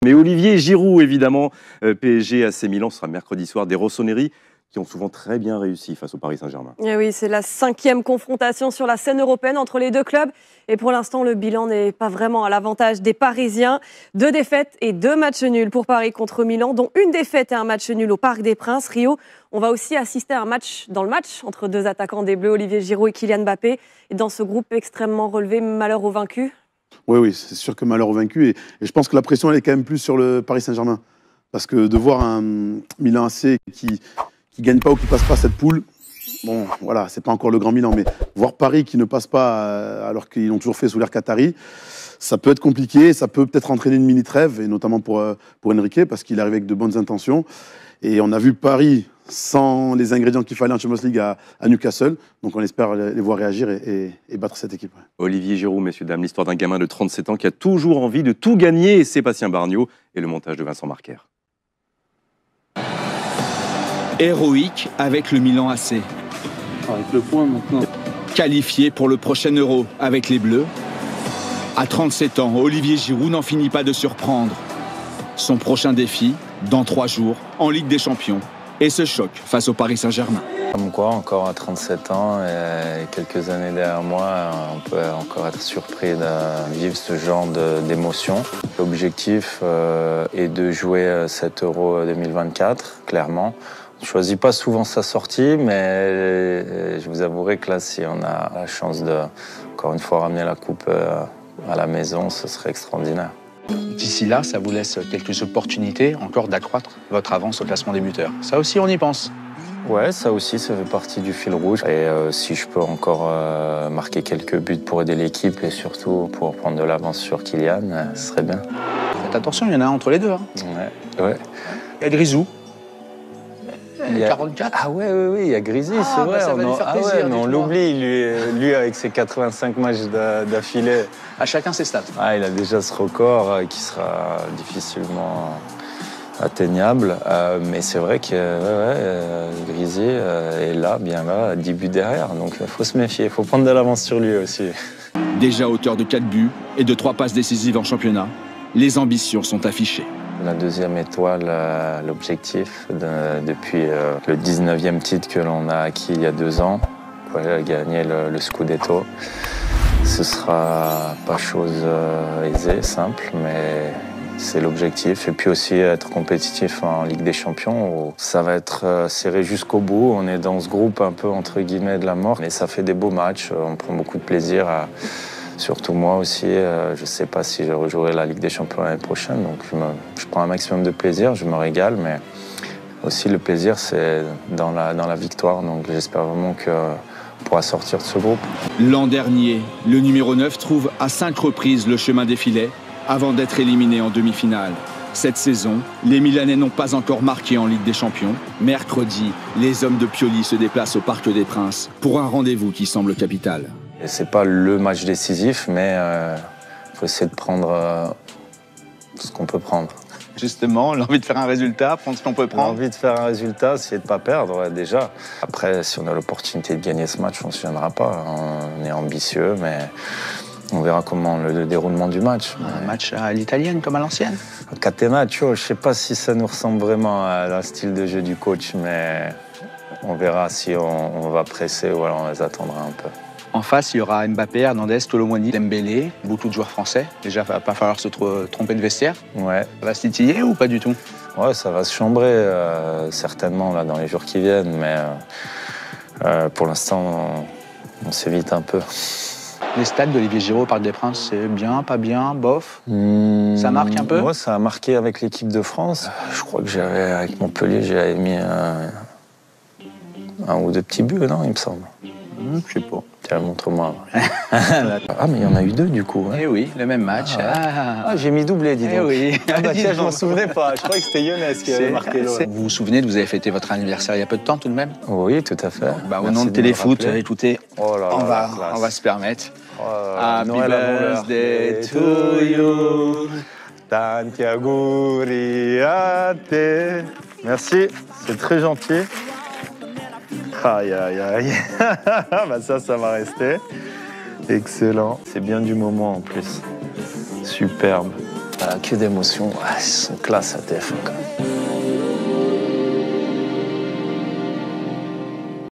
Mais Olivier Giroud, évidemment, PSG AC Milan, ce sera mercredi soir, des Rossoneri qui ont souvent très bien réussi face au Paris Saint-Germain. Et oui, c'est la 5e confrontation sur la scène européenne entre les deux clubs. Et pour l'instant, le bilan n'est pas vraiment à l'avantage des Parisiens. 2 défaites et 2 matchs nuls pour Paris contre Milan, dont une défaite et un match nul au Parc des Princes. Rio, on va aussi assister à un match dans le match entre 2 attaquants des Bleus, Olivier Giroud et Kylian Mbappé. Et dans ce groupe extrêmement relevé, malheur aux vaincus. Oui, c'est sûr que malheur aux vaincus. Et je pense que la pression, elle est quand même plus sur le Paris Saint-Germain. Parce que de voir un Milan AC qui gagne pas ou qui passe pas cette poule, bon, voilà, c'est pas encore le grand Milan, mais voir Paris qui ne passe pas alors qu'ils l'ont toujours fait sous l'ère Qatari, ça peut être compliqué, ça peut peut-être entraîner une mini-trêve, et notamment pour Enrique, parce qu'il arrive avec de bonnes intentions. Et on a vu Paris sans les ingrédients qu'il fallait en Champions League à Newcastle, donc on espère les voir réagir et battre cette équipe. Olivier Giroud, messieurs, dames, l'histoire d'un gamin de 37 ans qui a toujours envie de tout gagner, et Sébastien Bargnot et le montage de Vincent Marquer. Héroïque avec le Milan AC. Avec le point maintenant. Qualifié pour le prochain Euro avec les Bleus. À 37 ans, Olivier Giroud n'en finit pas de surprendre. Son prochain défi, dans 3 jours, en Ligue des Champions. Et ce choc face au Paris Saint-Germain. Comme quoi, encore à 37 ans et quelques années derrière moi, on peut encore être surpris de vivre ce genre d'émotion. L'objectif est de jouer cet Euro 2024, clairement. On ne choisit pas souvent sa sortie, mais je vous avouerai que là, si on a la chance de, encore une fois, ramener la coupe à la maison, ce serait extraordinaire. D'ici là, ça vous laisse quelques opportunités encore d'accroître votre avance au classement des buteurs. Ça aussi, on y pense. Ouais, ça aussi, ça fait partie du fil rouge. Et si je peux encore marquer quelques buts pour aider l'équipe et surtout pour prendre de l'avance sur Kylian, ce serait bien. Faites attention, il y en a un entre les deux. Hein. Ouais. Il y a Grisou. Il y a... 44. Ah ouais, il y a Grisi, c'est vrai. Ça va lui faire plaisir, mais on l'oublie, lui avec ses 85 matchs d'affilée. À chacun ses stats. Ah, il a déjà ce record qui sera difficilement atteignable. Mais c'est vrai que Grisi est là, bien là, 10 buts derrière. Donc il faut se méfier, il faut prendre de l'avance sur lui aussi. Déjà auteur de 4 buts et de 3 passes décisives en championnat, les ambitions sont affichées. La 2e étoile, l'objectif depuis le 19e titre que l'on a acquis il y a 2 ans, gagner le Scudetto. Ce sera pas chose aisée, simple, mais c'est l'objectif. Et puis aussi être compétitif en Ligue des Champions, où ça va être serré jusqu'au bout. On est dans ce groupe un peu entre guillemets de la mort, mais ça fait des beaux matchs. On prend beaucoup de plaisir surtout moi aussi, je ne sais pas si je rejouerai la Ligue des Champions l'année prochaine, donc je prends un maximum de plaisir, je me régale, mais aussi le plaisir c'est dans la victoire, donc j'espère vraiment qu'on pourra sortir de ce groupe. L'an dernier, le numéro 9 trouve à 5 reprises le chemin des filets avant d'être éliminé en demi-finale. Cette saison, les Milanais n'ont pas encore marqué en Ligue des Champions. Mercredi, les hommes de Pioli se déplacent au Parc des Princes pour un rendez-vous qui semble capital. C'est pas le match décisif, mais il faut essayer de prendre tout ce qu'on peut prendre. Justement, l'envie de faire un résultat, prendre ce qu'on peut prendre. L'envie de faire un résultat, c'est de ne pas perdre déjà. Après, si on a l'opportunité de gagner ce match, on ne se gênera pas. On est ambitieux, mais on verra comment le déroulement du match. Un match à l'italienne, comme à l'ancienne. Catenaccio, je ne sais pas si ça nous ressemble vraiment à la style de jeu du coach, mais on verra si on va presser ou alors on les attendra un peu. En face, il y aura Mbappé, Hernandez, Tolomoni, Dembélé, beaucoup de joueurs français. Déjà, il ne va pas falloir se tromper de vestiaire. Ouais. Ça va se titiller ou pas du tout? Ouais, ça va se chambrer, certainement, là, dans les jours qui viennent. Mais pour l'instant, on s'évite un peu. Les stats d'Olivier Giroud au Parc des Princes, c'est bien, pas bien, bof? Ça marque un peu? Moi, ça a marqué avec l'équipe de France. Je crois que avec Montpellier, j'avais mis un ou 2 petits buts, non, il me semble. Je sais pas. Tiens, montre-moi. Ah, mais il y en a eu 2 du coup. Hein. Eh oui, le même match. J'ai mis doublé, dis donc. Eh oui. Ah bah tiens, je m'en souvenais pas. Je croyais que c'était Younes qui avait marqué l'autre. Vous vous souvenez, vous avez fêté votre anniversaire il y a peu de temps tout de même? Oui, tout à fait. Au nom de Téléfoot, écoutez, oh là là, on va se permettre. Happy birthday to you. Tanti auguri a te. Merci, c'est très gentil. Aïe, aïe, aïe. Bah ça va rester. Excellent. C'est bien du moment en plus. Superbe. Que d'émotions. Ils sont classe à TF1 quand même.